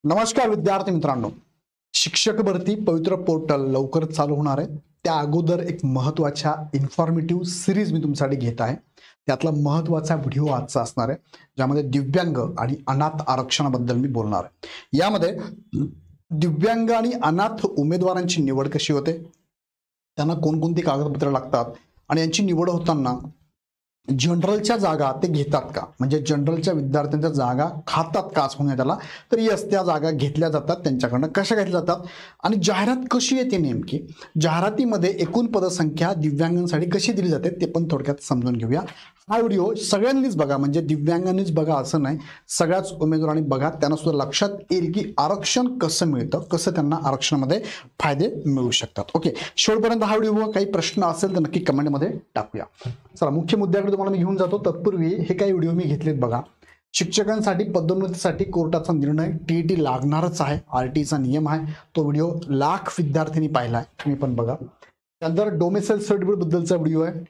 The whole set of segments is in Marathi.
नमस्कार विद्यार्थी मित्रांनो, शिक्षक भरती पवित्र पोर्टल लवकरच चालू होणार आहे। त्या अगोदर एक महत्त्वाच्या इन्फॉर्मेटिव्ह सिरीज मी तुमच्यासाठी घेत आहे। त्यातला महत्त्वाचा व्हिडिओ आजचा असणार आहे, ज्यामध्ये दिव्यांग आणि अनाथ आरक्षणाबद्दल मी बोलणार आहे। यामध्ये दिव्यांग आणि अनाथ उमेदवारांची निवड कशी होते, त्यांना कोणकोणती कागदपत्रे लागतात आणि यांची निवड होताना जनरलच्या जागा ते घेतात का, म्हणजे जनरलच्या विद्यार्थ्यांच्या जागा खातात का असं म्हणूया त्याला, तर यस त्या जागा घेतल्या जातात त्यांच्याकडनं। कशा घेतल्या जातात आणि जाहिरात कशी येते, नेमकी जाहिरातीमध्ये एकूण पदसंख्या दिव्यांगांसाठी कशी दिली जाते ते पण थोडक्यात समजून घेऊया। हा व्हिडिओ सगळ्यांनीच बघा, म्हणजे दिव्यांगांनीच बघा असं नाही, सगळ्याच उमेदवारांनी बघा, त्यांना सुद्धा लक्षात येईल की आरक्षण कसं मिळतं, कसं त्यांना आरक्षणामध्ये फायदे मिळू शकतात। ओके, शेवटपर्यंत हा व्हिडिओ काही प्रश्न असेल तर नक्की कमेंटमध्ये टाकूया। चला मुख्य मुद्द्याकडे तुम्हाला मी घेऊन जातो। तत्पूर्वी हे काही व्हिडिओ मी घेतलेत बघा। शिक्षकांसाठी पदोन्नतीसाठी कोर्टाचा निर्णय, टीईटी लागणारच आहे, आरटीचा नियम आहे, तो व्हिडिओ लाख विद्यार्थ्यांनी पाहिला आहे, तुम्ही पण बघा। त्यानंतर डोमेसाइल सर्टिफिकेट बद्दलचा व्हिडिओ आहे,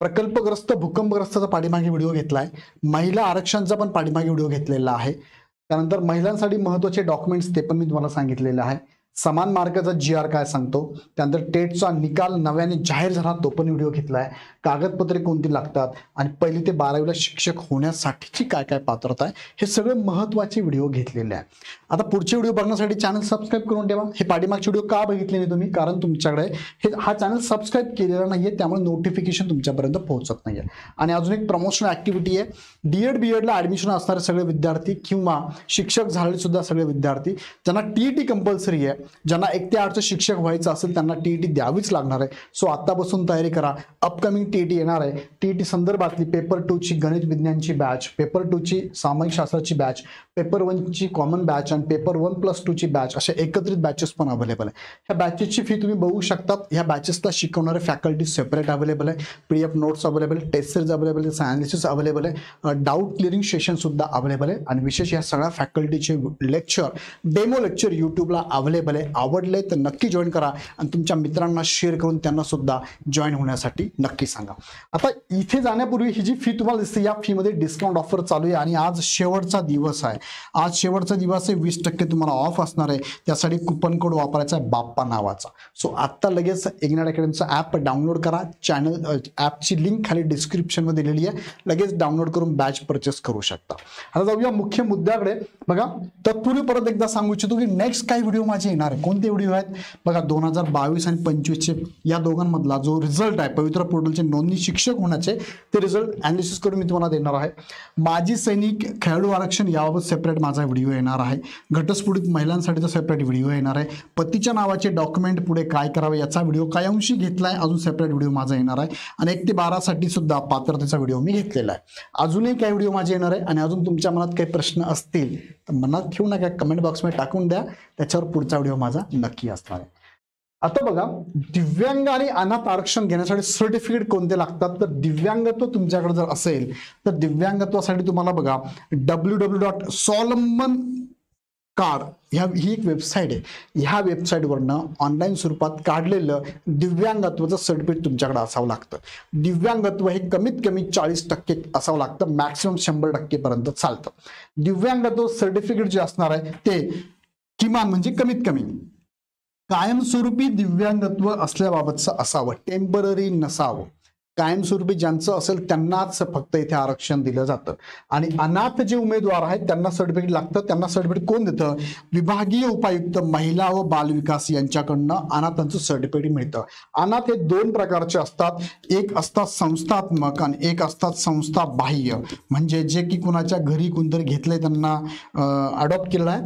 प्रकल्पग्रस्त भूकंपग्रस्ताचा पाठीमागे व्हिडिओ घेतलाय, महिला आरक्षणाचा पण पाठीमागे व्हिडिओ घेतलेला आहे। त्यानंतर महिलांसाठी महत्त्वाचे डॉक्युमेंट्स ते पण मी तुम्हाला सांगितलेले आहे। समान मार्काचा GR काय सांगतो, त्यानंतर टेटचा निकाल नव्याने जाहीर झाला तो पण व्हिडिओ घेतलाय, कागदपत्रे कोणती लागतात आणि पहिली ते 12वीला शिक्षक होण्यासाठीची काय काय पात्रता आहे, हे सगळे महत्त्वाचे व्हिडिओ घेतलेले आहे। आता पुढचे व्हिडिओ बघण्यासाठी चॅनल सबस्क्राईब करून ठेवा। हे पाठीमागचे व्हिडिओ का बघितले नाही तुम्ही, कारण तुमच्याकडे हा चॅनल सबस्क्राईब केलेला नाहीये, त्यामुळे नोटिफिकेशन तुमच्यापर्यंत पोहोचत नाहीये। आणि अजून एक प्रमोशनल ऍक्टिव्हिटी आहे, डीएड बीएडला ऍडमिशन असणारे सगळे विद्यार्थी किंवा शिक्षक झालेले सुद्धा सगळे विद्यार्थी ज्यांना टीईटी कंपल्सरी आहे, ज्यांना 1 ते 8चं शिक्षक व्हायचं असेल त्यांना टीईटी द्यावीच लागणार आहे। सो आतापासून तयारी करा, अपकमिंग टीईटी येणार आहे। टीईटी संदर्भातली पेपर 2 ची गणित विज्ञानची बॅच, पेपर 2 ची सामाजिक शास्त्राची बॅच, पेपर 1 ची कॉमन बॅच आणि पेपर 1+2 ची बॅच, अशा एकत्रित बॅचेस पण अवेलेबल आहे। ह्या बॅचेसची फी तुम्ही बघू शकता। ह्या बॅचेसला शिकवणारे फॅकल्टी सेपरेट अवेलेबल आहे, PDF notes available, test series available आहे, अनालिसिस अवेलेबल आहे, डाऊट क्लिअरिंग सेशन सुद्धा अवेलेबल आहे आणि विशेष या सगळ्या फॅकल्टीचे लेक्चर, डेमो लेक्चर यूट्यूबला अवेलेबल आहे। आवडले तर नक्की जॉईन करा आणि तुमच्या मित्रांना शेअर करून त्यांना सुद्धा जॉईन होण्यासाठी नक्की सांगा। आता इथे जाण्यापूर्वी ही जी फी तुम्हाला दिसते, या फी मध्ये डिस्काउंट ऑफर चालू आहे आणि आज शेवटचा दिवस आहे। आज शेवटचा दिवस आहे, 20% तुम्हाला ऑफ असणार आहे। त्यासाठी कुपन कोड वापरायचा आहे बाप्पा नावाचा। सो आता लगेच इग्नाइट अकॅडमीचा ॲप डाउनलोड करा, चॅनल ॲपची लिंक खाली डिस्क्रिप्शन मध्ये दिलेली आहे, लगेच डाउनलोड करून बॅच परचेस करू शकता। आता जाऊया मुख्य मुद्द्याकडे बघा। तत्पूर्वी परत एकदा सांगू इच्छितो की नेक्स्ट काही व्हिडिओ माझे येणार आहे। कोणते व्हिडिओ आहेत बघा, 2022 आणि 25चे या दोघांमधला जो रिझल्ट आहे, पवित्र पोर्टलचे नोंदणी शिक्षक होण्याचे ते रिझल्ट अनालिसिस करून मी तुम्हाला देणार आहे। माजी सैनिक खेळाडू आरक्षण याबाबत सेपरेट माझा व्हिडिओ येणार आहे। घटस्फोटित महिलांसाठीचा सेपरेट व्हिडिओ येणार आहे। पतीच्या नावाचे डॉक्युमेंट पुढे काय करावे याचा व्हिडिओ काही अंशी घेतलाय, अजून सेपरेट व्हिडिओ माझा येणार आहे। आणि 1 ते 12 साठी सुद्धा पात्रतेचा व्हिडिओ मी घेतलेला आहे। अजूनही काही व्हिडिओ माझे येणार आहे आणि अजून तुमच्या मनात काही प्रश्न असतील तर मनात ठेवू नका, कमेंट बॉक्समध्ये टाकून द्या, त्याच्यावर पुढचा व्हिडिओ माझा नक्की असणार आहे। आता बघा, दिव्यांग आणि अनाथ आरक्षण घेण्यासाठी सर्टिफिकेट कोणते लागतात, तर दिव्यांगत्व तुमच्याकडे जर असेल तर दिव्यांगत्वासाठी तुम्हाला बघा www.solomon कार्ड ही एक वेबसाईट आहे। ह्या वेबसाईटवरनं ऑनलाईन स्वरूपात काढलेलं दिव्यांगत्वाचं सर्टिफिकेट तुमच्याकडे असावं लागतं। दिव्यांगत्व हे कमीत कमी 40% असावं लागतं, मॅक्सिमम 100% पर्यंत चालतं। दिव्यांगत्व सर्टिफिकेट जे असणार आहे ते किमान म्हणजे कमीत कमी कायमस्वरूपी दिव्यांगत्व असल्याबाबतचं असावं, टेम्पररी नसावं। कायमस्वरूपी ज्यांचं असेल त्यांनाच फक्त इथे आरक्षण दिलं जातं। आणि अनाथ जे उमेदवार आहेत त्यांना सर्टिफिकेट लागतं। त्यांना सर्टिफिकेट कोण देतं, विभागीय उपायुक्त महिला व बालविकास यांच्याकडनं अनाथांचं सर्टिफिकेट मिळतं। अनाथ हे 2 प्रकारचे असतात, एक असतात संस्थात्मक आणि एक असतात संस्था बाह्य, म्हणजे जे की कुणाच्या घरी कोणतरी घेतलंय, त्यांना अडॉप्ट केलेलं आहे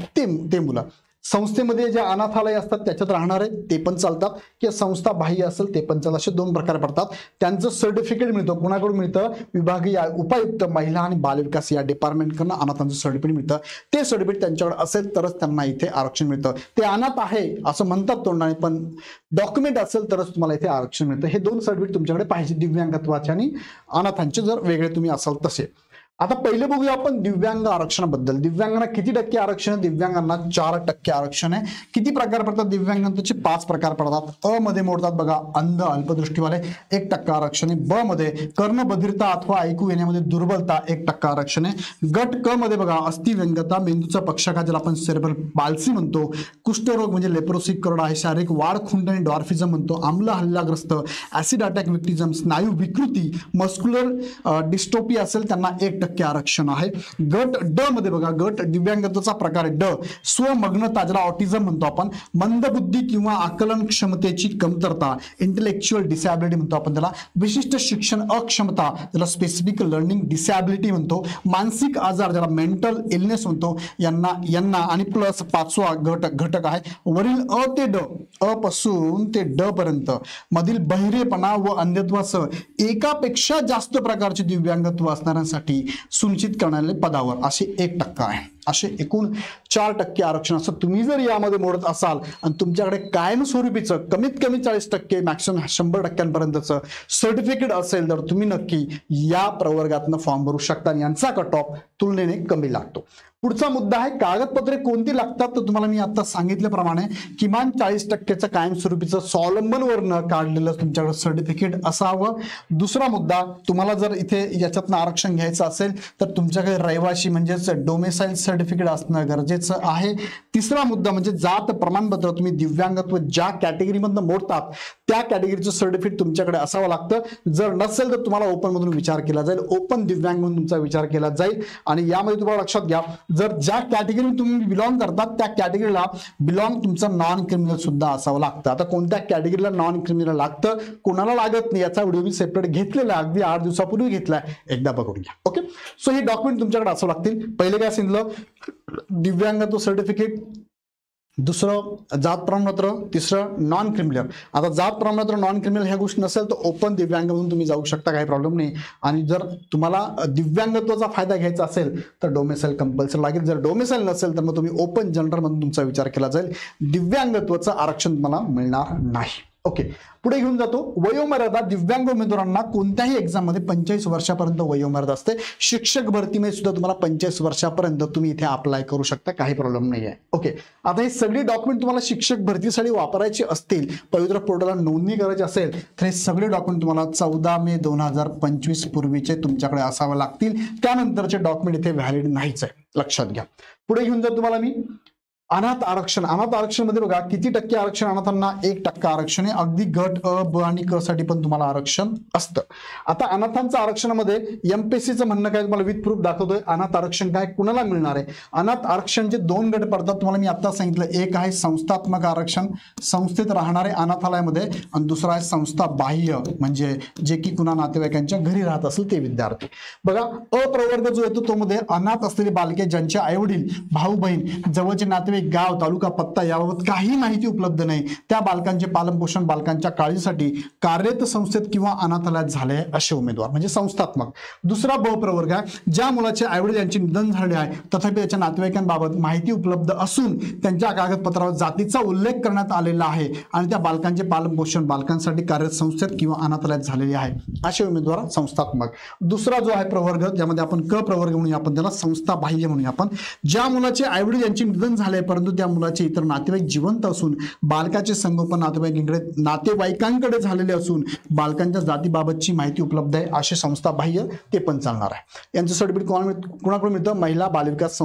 ते मुलं। संस्थेमध्ये जे अनाथालय असतात त्याच्यात राहणारे ते पण चालतात, किंवा संस्था बाह्य असेल ते पण चालतात, असे 2 प्रकार पडतात। त्यांचं सर्टिफिकेट मिळतं, कुणाकडून मिळतं, विभागीय उपायुक्त महिला आणि बालविकास या डिपार्टमेंटकडनं अनाथांचं सर्टिफिकेट मिळतं। ते सर्टिफिकेट त्यांच्याकडे असेल तरच त्यांना इथे आरक्षण मिळतं। ते अनाथ आहे असं म्हणतात तोंडाने, पण डॉक्युमेंट असेल तरच तुम्हाला इथे आरक्षण मिळतं। हे 2 सर्टिफिकेट तुमच्याकडे पाहिजे, दिव्यांगत्वाचे आणि अनाथांचे, जर वेगळे तुम्ही असाल तसे। आता पहिले बघूया आपण दिव्यांग आरक्षणाबद्दल. दिव्यांगांना किती टक्के आरक्षण आहे? दिव्यांगांना 4% आरक्षण आहे. किती प्रकार पडतात दिव्यांगांचे? 5 प्रकार पडतात. अ मध्ये मोडतात बघा अंध अल्पदृष्टीवाले 1% आरक्षण आहे. ब मध्ये कर्णबधिरता अथवा ऐकू येण्यामध्ये दुर्बलता 1% आरक्षण आहे. गट क मध्ये बघा अस्थिव्यंगता, मेंदूचा पक्षाघात ज्याला आपण सेरेब्रल पाल्सी म्हणतो, कुष्ठरोग म्हणजे लेप्रोसी करोड आहे, शारीरिक वाढ खुंट आणि डॉर्फिझम म्हणतो, आम्ल हल्लाग्रस्त, ऍसिड अटॅक विक्टिझम, स्नायू विकृती, मस्क्युलर डिस्टोपी असेल त्यांना 1% आरक्षण आहे. गट ड मध्ये बघा गट दिव्यांगतेचा प्रकार आहे ड स्वमग्नता ज्याला ऑटिझम म्हणतो आपण, मंदबुद्धी किंवा आकलन क्षमतेची कमतरता, इंटेलेक्च्युअल डिसॅबिलिटी म्हणतो आपण त्याला, विशिष्ट शिक्षण अक्षमता ज्याला स्पेसिफिक लर्निंग डिसॅबिलिटी म्हणतो, मानसिक आजार ज्याला मेंटल इलनेस म्हणतो यांना आणि प्लस 5वा घटक आहे वरील अ ते ड, अ पासून ते ड पर्यंत मधील बहिरेपणा व अंधत्वासह एकापेक्षा जास्त प्रकारचे दिव्यांगत्व असणाऱ्यांसाठी सुनिश्चित करणारे पदावर असे 1% आहे. असे एकूण 4% आरक्षण असं. तुम्ही जर यामध्ये मोडत असाल आणि तुमच्याकडे कायमस्वरूपीचं कमीत कमी 40% मॅक्सिमम 100%पर्यंतचं सर्टिफिकेट असेल तर तुम्ही नक्की या प्रवर्गातनं फॉर्म भरू शकता आणि यांचा कट ऑफ तुलनेने कमी लागतो. पुढचा मुद्दा आहे कागदपत्रे कोणती लागतात? तर तुम्हाला मी आता सांगितल्याप्रमाणे किमान 40%चं कायमस्वरूपीचं स्वावलंबनवरनं काढलेलं तुमच्याकडे सर्टिफिकेट असावं. दुसरा मुद्दा, तुम्हाला जर इथे याच्यातनं आरक्षण घ्यायचं असेल तर तुमच्याकडे रहिवासी म्हणजेच डोमेसाईल सर्टिफिकेट असणं गरजेचं आहे. तिसरा मुद्दा म्हणजे जात प्रमाणपत्र. तुम्ही दिव्यांगत्व ज्या कॅटेगरीमधनं मोडतात त्या कॅटेगरीचं सर्टिफिकेट तुमच्याकडे असावं लागतं. जर नसेल तर तुम्हाला ओपन मधून विचार केला जाईल, ओपन दिव्यांग म्हणून तुमचा विचार केला जाईल. आणि यामध्ये तुम्हाला लक्षात घ्या, जर ज्या कॅटेगरी तुम्ही बिलॉंग करतात त्या कॅटेगरीला बिलॉंग तुमचं नॉन क्रिमिनल सुद्धा असावं लागतं. आता कोणत्या कॅटेगरीला नॉन क्रिमिनल लागतं, कोणाला लागत नाही याचा व्हिडिओ मी सेपरेट घेतलेला, अगदी 8 दिवसापूर्वी घेतलाय, एकदा बघून घ्या. ओके, सो हे डॉक्युमेंट तुमच्याकडे असावं लागतील. पहिले काय सांगितलं, दिव्यांगत्व सर्टिफिकेट, दुसरं जात प्रमाणपत्र, तिसरं नॉन क्रिमिनल. आता जात प्रमाणपत्र नॉन क्रिमिनल ह्या गोष्टी नसेल तर ओपन दिव्यांग म्हणून तुम्ही जाऊ शकता, काही प्रॉब्लेम नाही. आणि जर तुम्हाला दिव्यांगत्वाचा फायदा घ्यायचा असेल तर डोमेसाईल कंपल्सरी लागेल. जर डोमेसाईल नसेल तर मग तुम्ही ओपन जनरल म्हणून तुमचा विचार केला जाईल. दिव्यांगत्वाचं आरक्षण तुम्हाला मिळणार नाही. ओके, पुढे घेऊन जातो. वयोमर्यादा. दिव्यांग उमेदवारांना कोणत्याही एक्झाम मध्ये 45 वर्षापर्यंत वयोमर्यादा असते. शिक्षक भरतीमध्ये सुद्धा तुम्हाला 45 वर्षापर्यंत तुम्ही इथे अप्लाय करू शकता, काही प्रॉब्लेम नाही आहे. ओके, आता हे सगळे डॉक्युमेंट तुम्हाला शिक्षक भरतीसाठी वापरायचे असतील, पवित्र पोर्टलला नोंदणी करायची असेल तर हे सगळे डॉक्युमेंट तुम्हाला 14 मे 2025 पूर्वीचे तुमच्याकडे असावे लागतील. त्यानंतरचे डॉक्युमेंट इथे व्हॅलिड नाहीच आहे, लक्षात घ्या. पुढे घेऊन जातो तुम्हाला मी अनाथ आरक्षण. अनाथ आरक्षण मध्ये बघा किती टक्के आरक्षण? अनाथांना 1% आरक्षण आहे. अगदी गट अ, ब आणि क साठी पण तुम्हाला आरक्षण असतं. आता अनाथांचं आरक्षणामध्ये एमपीएससीचं म्हणणं काय, तुम्हाला विथ प्रूफ दाखवतोय. अनाथ आरक्षण काय कुणाला मिळणार आहे? अनाथ आरक्षणचे 2 गट पडतात, तुम्हाला मी आता सांगितलं. एक आहे संस्थात्मक आरक्षण, संस्थेत राहणारे अनाथालयामध्ये, आणि दुसरा आहे संस्था बाह्य, म्हणजे जे की कुणा नातेवाईकांच्या घरी राहत असेल ते विद्यार्थी. बघा अप्रवर्ग जो येतो तो मध्ये अनाथ असलेले बालके ज्यांचे आई वडील, भाऊ बहीण, जवळचे नातेवाईक, गाव, तालुका, पत्ता याबाबत काही माहिती उपलब्ध नाही, त्या बालकांचे पालनपोषण बालकांच्या काळजीसाठी कार्यरत संस्थेत किंवा अनाथालयात झाले असे उमेदवार म्हणजे संस्थात्मक. दुसरा ब प्रवर्ग आहे ज्या मुलाचे आईवडील यांचे निधन झाले आहे तथापि त्याच्या नातेवाईकांबाबत माहिती उपलब्ध असून त्यांच्या कागदपत्रावर जातीचा उल्लेख करण्यात आलेला आहे आणि त्या बालकांचे पालनपोषण बालकांसाठी कार्यरत संस्थेत किंवा अनाथालयात झालेले आहे असे उमेदवार संस्थात्मक. दुसरा जो आहे प्रवर्ग, ज्यामध्ये आपण क प्रवर्ग म्हणून आपण त्याला संस्था बाह्य म्हणून आपण, ज्या मुलाचे आईवडील यांचे निधन झाले परंतु त्या मुलाचे इतर नातेवाईक जिवंत असून बालकाचे संगोपन नातेवाईकांकडे झालेले असून बालकांच्या जातीबाबतची माहिती उपलब्ध आहे असे संस्था बाह्य, ते पण चालणार आहे. यांचं सर्टिफिकेट कोणाकडून मिळतं? महिला बालविकास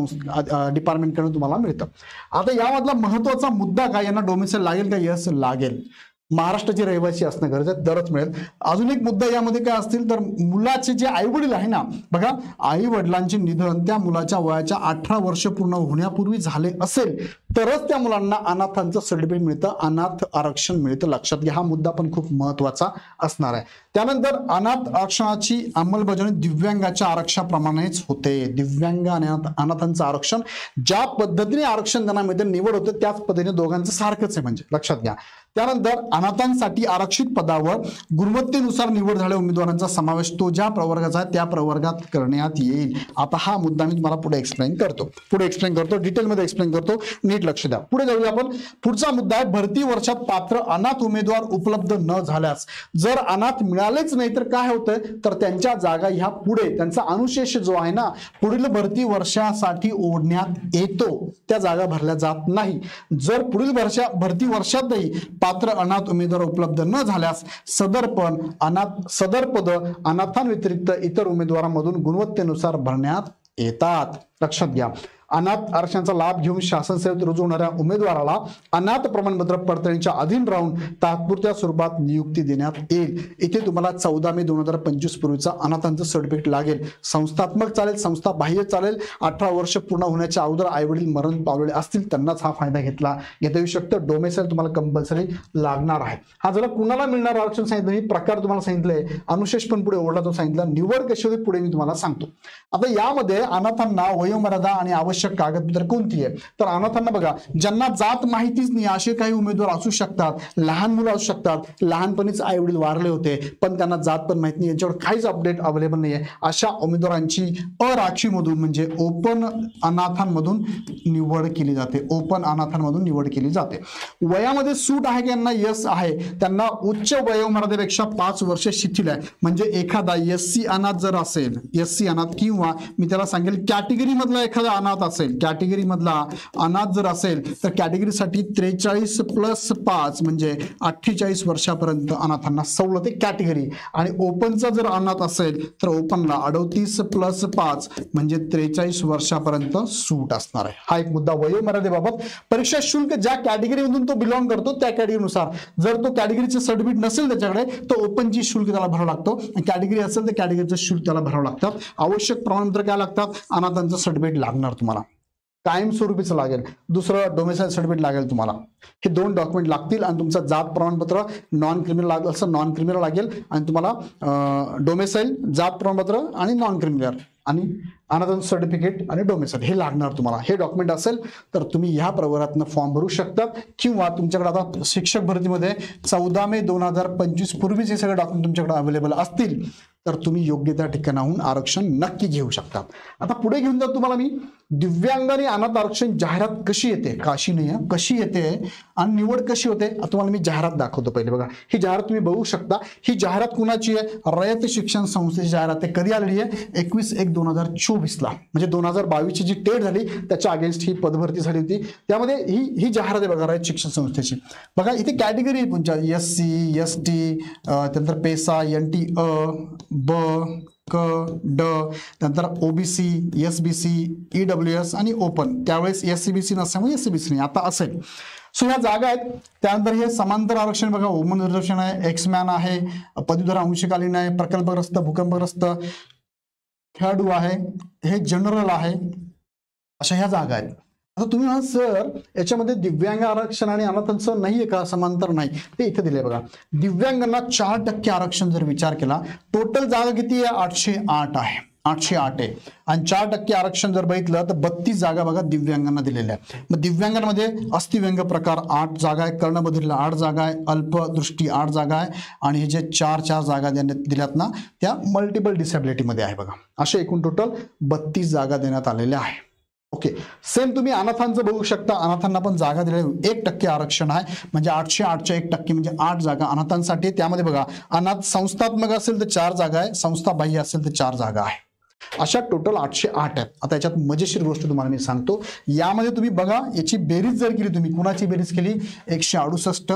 डिपार्टमेंटकडून तुम्हाला मिळतं. आता यामधला महत्वाचा मुद्दा काय, यांना डोमेसाईल लागेल का? यस लागेल. महाराष्ट्राचे रहिवासी असणं गरजेचं, तरच मिळेल. अजून एक मुद्दा यामध्ये काय असतील तर मुलाचे जे आई वडील आहे ना, बघा आई वडिलांचे निधन त्या मुलाच्या वयाच्या 18 वर्ष पूर्ण होण्यापूर्वी झाले असेल तरच त्या मुलांना अनाथांचं सर्टिफिकेट मिळतं, अनाथ आरक्षण मिळतं. लक्षात घ्या, हा मुद्दा पण खूप महत्वाचा असणार आहे. त्यानंतर अनाथ आरक्षणाची अंमलबजावणी दिव्यांगाच्या आरक्षणाप्रमाणेच होते. दिव्यांग आणि अनाथांचं आरक्षण ज्या पद्धतीने आरक्षण त्यांना मिळते, निवड होते त्याच पद्धतीने दोघांचं सारखंच आहे, म्हणजे लक्षात घ्या. त्यानंतर अनाथांसाठी आरक्षित पदावर गुणवत्तेनुसार निवड झालेल्या उमेदवारांचा समावेश तो ज्या प्रवर्गाचा आहे त्या प्रवर्गात करण्यात येईल. आता हा मुद्दा मी तुम्हाला पुढे एक्सप्लेन करतो, डिटेलमध्ये एक्सप्लेन करतो, नीट लक्ष द्या. पुढे जाऊया आपण. पुढचा मुद्दा आहे भरती वर्षात पात्र अनाथ उमेदवार उपलब्ध न झाल्यास. जर अनाथ मिळालेच नाही तर काय होतंय तर त्यांच्या जागा ह्या पुढे त्यांचा अनुशेष जो आहे ना पुढील भरती वर्षासाठी ओढण्यात येतो, त्या जागा भरल्या जात नाही. जर पुढील भरती वर्षातही पात्र अनाथ उमेदवार उपलब्ध न झाल्यास सदर पद अनाथांव्यतिरिक्त इतर उमेदवारांमधून गुणवत्तेनुसार भरण्यात येतात. लक्षात घ्या. अनाथ आरक्षणाचा लाभ घेऊन शासन सेवेत रुजू होणाऱ्या उमेदवाराला अनाथ प्रमाणपत्र पडताळणीच्या अधीन राहून तात्पुरत्या स्वरूपात नियुक्ती देण्यात येईल. इथे तुम्हाला 14 मे 2025 पूर्वीचा अनाथांचं सर्टिफिकेट लागेल. संस्थात्मक चालेल, संस्था बाह्य चालेल. 18 वर्ष पूर्ण होण्याच्या अगोदर आई वडील मरण पावलेले असतील त्यांनाच हा फायदा घेता येऊ शकतो. डोमेसाईल तुम्हाला कंपल्सरी लागणार आहे. हा जरा कुणाला मिळणार आरक्षण सांगितलं, प्रकार तुम्हाला सांगितलंय, अनुशेष पण पुढे ओढला तो सांगितलं, निवड कशी होती पुढे मी तुम्हाला सांगतो. आता यामध्ये अनाथांना वयोमर्यादा आणि आवश्यक कागदपत्र कोणती आहे तर अनाथांना बघा ज्यांना जात माहितीच नाही असे काही उमेदवार असू शकतात. लहान मुलं असू शकतात, लहानपणीच आई वडील वारले होते पण त्यांना जात पण माहित नाही, यांच्यावर काहीच अपडेट अवेलेबल नाहीये. अशा उमेदवारांची अराखीमधून म्हणजे ओपन अनाथांमधून निवड केली जाते. ओपन अनाथांमधून निवड केली जाते. वयामध्ये सूट आहे की यांना यस आहे, त्यांना उच्च वयोमर्यादेपेक्षा 5 वर्ष शिथिल आहे. म्हणजे एखादा एससी अनाथ जर असेल, एससी अनाथ किंवा मी त्याला सांगेल कॅटेगरी मधला एखादा अनाथ असेल, कॅटेगरी मधला अनाथ जर असेल तर कॅटेगरीसाठी 43+5 म्हणजे 48 वर्षापर्यंत अनाथांना सवलत आहे कॅटेगरी. आणि ओपनचा जर अनाथ असेल तर ओपनला 38+5 म्हणजे 43 वर्षापर्यंत सूट असणार आहे. हा एक मुद्दा वयोमर्यादेबाबत. परीक्षा शुल्क ज्या कॅटेगरीमधून तो बिलॉंग करतो त्या कॅटेगरीनुसार, जर तो कॅटेगरीचं सर्टिफिकेट नसेल त्याच्याकडे तो ओपनची शुल्क त्याला भरावं लागतो, कॅटेगरी असेल तर कॅटेगरीचं शुल्क त्याला भरावं लागतं. आवश्यक प्रमाणपत्र काय लागतात, अनाथांचं सर्टिफिकेट लागणार तुम्हाला, कायमस्वरूपीचं लागेल. दुसरं डोमेसाईल सर्टिफिकेट लागेल तुम्हाला. हे 2 डॉक्युमेंट लागतील. आणि तुमचं जात प्रमाणपत्र नॉन क्रिमिनल लागेल, असं नॉन क्रिमिनल लागेल. आणि तुम्हाला डोमेसाईल, जात प्रमाणपत्र आणि नॉन क्रिमिनल आणि अनाथांचं सर्टिफिकेट आणि डोमेसाईल हे लागणार तुम्हाला. हे डॉक्युमेंट असेल तर तुम्ही ह्या प्रवर्गातनं फॉर्म भरू शकतात. किंवा तुमच्याकडे आता शिक्षक भरतीमध्ये 14 मे 2025 पूर्वीच हे सगळे डॉक्युमेंट तुमच्याकडे अवेलेबल असतील तर तुम्ही योग्य त्या ठिकाणाहून आरक्षण नक्की घेऊ शकता. आता पुढे घेऊन जातो तुम्हाला मी दिव्यांग आणि अनाथ आरक्षण जाहिरात कशी येते, काशी नाही कशी येते आणि निवड कशी होते तुम्हाला मी जाहिरात दाखवतो. पहिले बघा ही जाहिरात तुम्ही बघू शकता. ही जाहिरात कुणाची आहे, रयत शिक्षण संस्थेची जाहिरात आहे. कधी आलेली आहे, 21/1/2024 ला, म्हणजे 2022 ची टेट झाली त्याच्या अगेन्स्ट ही पदभरती झाली होती. त्यामध्ये ही जाहिरात आहे बघा रयत शिक्षण संस्थेची. बघा इथे कॅटेगरी आहे तुमच्या SC ST त्यानंतर पेसा NT ब क ड नंतर OBC SBC EWS आणि ओपन. त्यावेळेस SCBC नसल्यामुळे SCBC नाही, आता असेल. सो ह्या जागा आहेत. त्यानंतर हे समांतर आरक्षण बघा, वुमन रिझर्वेशन आहे, एक्समॅन आहे, पदवीधर अंशकालीन आहे, प्रकल्पग्रस्त, भूकंपग्रस्त, खेळाडू आहे, हे जनरल आहे. अशा ह्या जागा आहेत. आता तुम्ही म्हणा सर याच्यामध्ये दिव्यांग आरक्षण आणि अनाथांचं नाहीये का, समांतर नाही, ते इथे दिले बघा. दिव्यांगांना 4% आरक्षण जर विचार केला, टोटल जागा किती आहे 808 आहे, 808 आहे. आणि 4% आरक्षण जर बघितलं तर 32 जागा बघा दिव्यांगांना दिलेल्या आहेत. मग दिव्यांगांमध्ये अस्थिव्यंग प्रकार 8 जागा आहे, कर्णबधिर 8 जागा आहे, अल्पदृष्टी 8 जागा आहे आणि हे जे 4 जागा दिल्यात ना त्या मल्टिपल डिसेबिलिटीमध्ये आहे बघा. असे एकूण टोटल 32 जागा देण्यात आलेल्या आहे. ओके, सेम तुम्ही अनाथांचं बघू शकता. अनाथांना पण जागा दिलेली 1% आरक्षण आहे, म्हणजे 808च्या 1% म्हणजे 8 जागा अनाथांसाठी. त्यामध्ये बघा अनाथ संस्थात्मक असेल तर 4 जागा आहे, संस्था बाह्य असेल तर 4 जागा आहे. अशा टोटल 808 आहेत. आता याच्यात मजेशीर गोष्ट तुम्हाला मी सांगतो. यामध्ये तुम्ही बघा याची बेरीज जर केली, तुम्ही कुणाची बेरीज केली, 168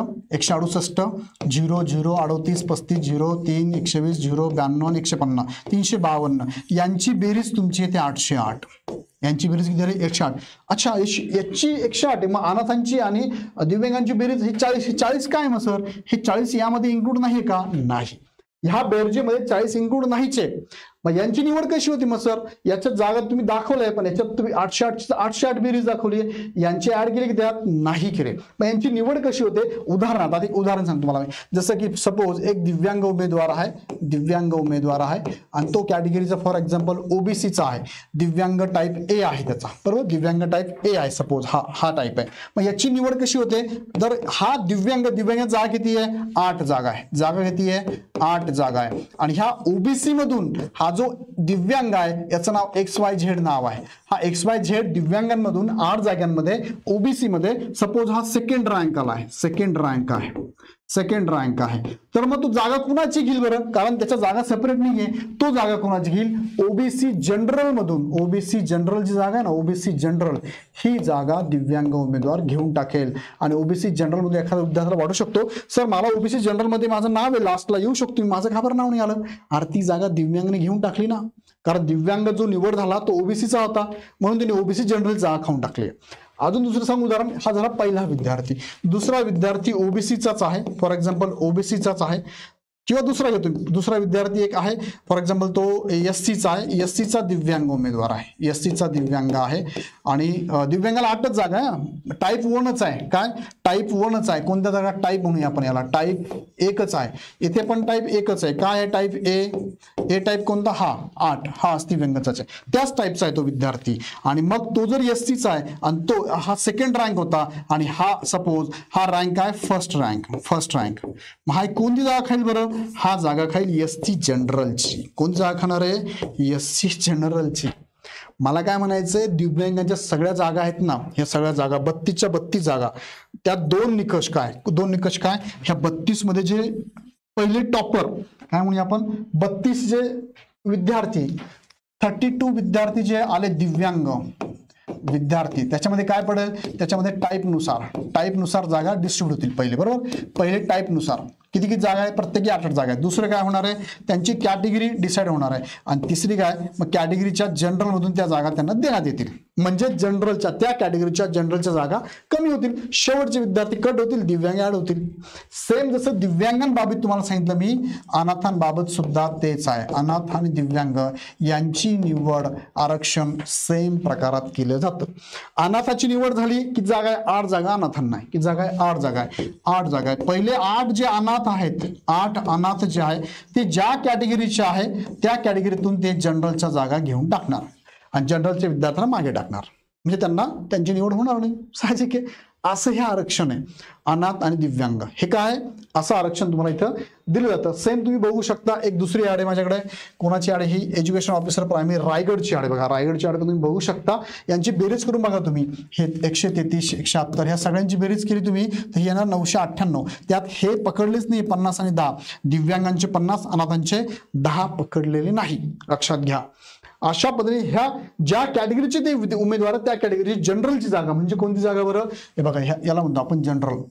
0 0 38 35 0 3 120 0 92 150 352 यांची बेरीज तुमची येते 808. यांची बेरीज किती झाली 108. अच्छा याची 108 आहे. मग अनाथांची आणि दिव्यांगांची बेरीज ही 40 काय मग सर, हे 40 यामध्ये इन्क्लूड नाही का, नाही. ह्या बेरजेमध्ये 40 इन्क्लूड नाहीच आहे. मग यांची निवड कशी होती मग सर, याच्यात जागा तुम्ही दाखवलंय पण याच्यात तुम्ही 808 बेरीज दाखवली, यांची ऍड केली की त्यात नाही केले. मग यांची निवड कशी होते, उदाहरणार्थ आता एक उदाहरण सांगतो तुम्हाला मी. जसं की सपोज एक दिव्यांग उमेदवार आहे आणि तो कॅटेगरीचा फॉर एक्झाम्पल OBCचा आहे, दिव्यांग टाईप A आहे त्याचा, बरोबर, दिव्यांग टाईप A आहे सपोज, हा टाईप आहे. मग याची निवड कशी होते, तर हा दिव्यांग जागा किती आहे 8 जागा आहे, जागा किती आहे 8 जागा आहे. आणि ह्या OBC मधून हा जो दिव्यांग आहे याचं नाव XYZ नाव आहे. हा XYZ दिव्यांगांमधून 8 जागांमध्ये ओबीसी मध्ये सपोज हा सेकंड रँक आला आहे, सेकंड रँक आहे. तर मग तो जागा कुणाची घेईल बरं, कारण त्याच्या जागा सेपरेट नाहीये. तो जागा कुणाची घेईल, ओबीसी जनरल मधून. ओबीसी जनरल जी जागा आहे ना, ओबीसी जनरल ही जागा दिव्यांग उमेदवार घेऊन टाकेल. आणि ओबीसी जनरल मध्ये एखादा विद्यार्थ्याला वाटू शकतो सर मला ओबीसी जनरल मध्ये माझं नाव आहे, लास्टला येऊ शकतो, माझं का बरं नाव नाही आलं. आरती जागा दिव्यांगने घेऊन टाकली ना, कारण दिव्यांग जो निवड झाला तो ओबीसीचा होता, म्हणून त्यांनी ओबीसी जनरल जागा खाऊन टाकली. अजून दुसरं सांगू उदाहरण, हा झाला पहिला विद्यार्थी. दुसरा विद्यार्थी ओबीसीचाच आहे, फॉर एक्झाम्पल ओबीसीचाच आहे. किंवा दुसरा घेतो, दुसरा विद्यार्थी एक आहे फॉर एक्झाम्पल तो एससीचा आहे, एससीचा दिव्यांग उमेदवार आहे, एससीचा दिव्यांग आहे. आणि दिव्यांगाला 8च जागा आहे, टाईप 1च आहे. काय टाईप 1च आहे, कोणत्या जागा टाईप म्हणूया आपण याला, टाईप 1च आहे. इथे पण टाईप 1च आहे. काय आहे टाईप ए टाईप कोणता, हा 8, हा दिव्यांगाचाच आहे, त्याच टाईपचा आहे तो विद्यार्थी. आणि मग तो जर एससीचा आहे आणि तो हा सेकंड रँक होता आणि हा सपोज हा रँक आहे फर्स्ट रँक, मग हा कोणती जागा खाईल बरं, हा जागा खाईल एससी जनरलची. कोणती जागा खाणार आहे, एससी जनरलची. मला काय म्हणायचंय, दिव्यांगांच्या सगळ्या जागा आहेत ना, ह्या सगळ्या जागा 32च्या 32 जागा, त्या दोन निकष काय, ह्या 32 मध्ये जे पहिले टॉपर काय म्हणूया आपण, 32 जे विद्यार्थी, 32 विद्यार्थी जे आले दिव्यांग विद्यार्थी, त्याच्यामध्ये काय पडेल, त्याच्यामध्ये टाईपनुसार जागा डिस्ट्रीब्यूट होतील. पहिले बरोबर, पहिले टाईपनुसार किती जागा आहे, प्रत्येकी 8 जागा आहेत. दुसरं काय होणार आहे, त्यांची कॅटेगरी डिसाईड होणार आहे. आणि तिसरी काय, मग कॅटेगरीच्या जनरल मधून त्या जागा त्यांना देण्यात येतील. म्हणजे जनरलच्या त्या कॅटेगरीच्या जनरलच्या जागा कमी होतील, शेवटचे विद्यार्थी कट होतील, दिव्यांग ऍड होतील. सेम जसं दिव्यांगांबाबत तुम्हाला सांगितलं मी, अनाथांबाबत सुद्धा तेच आहे. अनाथ आणि दिव्यांग यांची निवड आरक्षण सेम प्रकारात केलं जातं. अनाथाची निवड झाली की जागा आहे 8 जागा, अनाथांना की जागा आहे 8 जागा आहे, 8 जागा आहेत. पहिले 8 जे अनाथ आहेत, 8 अनाथ जे आहे ते ज्या कॅटेगरीचे आहे त्या कॅटेगरीतून ते जनरलच्या जागा घेऊन टाकणार आणि जनरलच्या विद्यार्थ्यांना मागे टाकणार. म्हणजे त्यांना त्यांची निवड होणार नाही, साहजिक आहे. असं हे आरक्षण आहे अनाथ आणि दिव्यांग. हे काय असं आरक्षण तुम्हाला इथं दिलं जातं. सेम तुम्ही बघू शकता, एक दुसरी ॲड आहे माझ्याकडे. कोणाची ॲड, ही एज्युकेशन ऑफिसर प्रायमरी रायगडची ॲड बघा, रायगडची ॲड तुम्ही बघू शकता. यांची बेरीज करून बघा तुम्ही, हे 133 178 ह्या सगळ्यांची बेरीज केली तुम्ही तर ही येणार 998. त्यात हे पकडलेच नाही 50 आणि 10, दिव्यांगांचे 50, अनाथांचे 10 पकडलेले नाही, लक्षात घ्या. अशा पद्धतीने ह्या ज्या कॅटेगरीचे ते उमेदवार त्या कॅटेगरीची जनरलची जागा, म्हणजे कोणती जागा बरं, हे बघा याला म्हणतो आपण जनरल.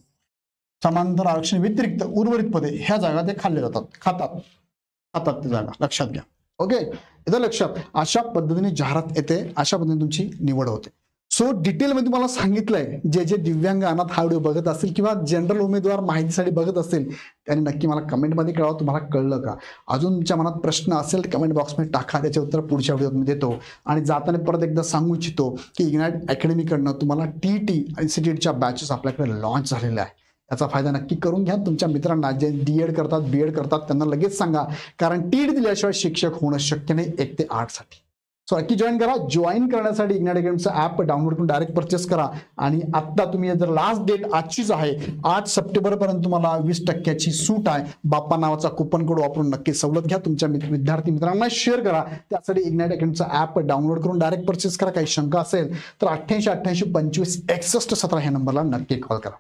समांतर आरक्षण व्यतिरिक्त उर्वरित पदे ह्या जागा ते खातात ते जागा, लक्षात घ्या. ओके, इथं लक्षात. अशा पद्धतीने जाहिरात येते, अशा पद्धतीने तुमची निवड होते. सो डिटेलमध्ये तुम्हाला सांगितलंय, जे जे दिव्यांग अनाथ हा व्हिडिओ बघत असतील किंवा जनरल उमेदवार माहितीसाठी बघत असेल त्यांनी नक्की मला कमेंटमध्ये कळवा तुम्हाला कळलं का. अजून तुमच्या मनात प्रश्न असेल तर कमेंट बॉक्समध्ये टाका, त्याचे उत्तर पुढच्या व्हिडिओमध्ये देतो. आणि जाताना परत एकदा सांगू इच्छितो की इग्नाइट अकॅडमीकडनं तुम्हाला TET आणि CTETच्या बॅचेस आपल्याकडे लॉन्च झालेल्या आहे. याचा फायदा नक्की करून घ्या. तुमच्या मित्रांना जे DED करतात, BEd करतात त्यांना लगेच सांगा, कारण TET दिल्याशिवाय शिक्षक होणं शक्य नाही 1 ते 8 साठी. सो नक्की जॉईन करा. जॉईन करण्यासाठी इग्नाइट अकॅडमीचं ॲप डाउनलोड करून डायरेक्ट परचेस करा. आणि आत्ता तुम्ही जर लास्ट डेट आजचीच आहे, 8 सप्टेंबरपर्यंत तुम्हाला 20% सूट आहे. बाप्पा नावाचा कुपन कोड वापरून नक्की सवलत घ्या. तुमच्या विद्यार्थी मित्रांना शेअर करा. त्यासाठी इग्नाइट अकॅडमीचं ॲप डाउनलोड करून डायरेक्ट परचेस करा. काही शंका असेल तर 88 88 25 61 17 ह्या नंबरला नक्की कॉल करा.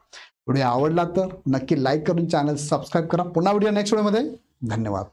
व्हिडिओ आवडला तर नक्की लाईक करून चॅनल सबस्क्राईब करा. पुन्हा व्हिडिओ नेक्स्ट व्हिडिओमध्ये. धन्यवाद.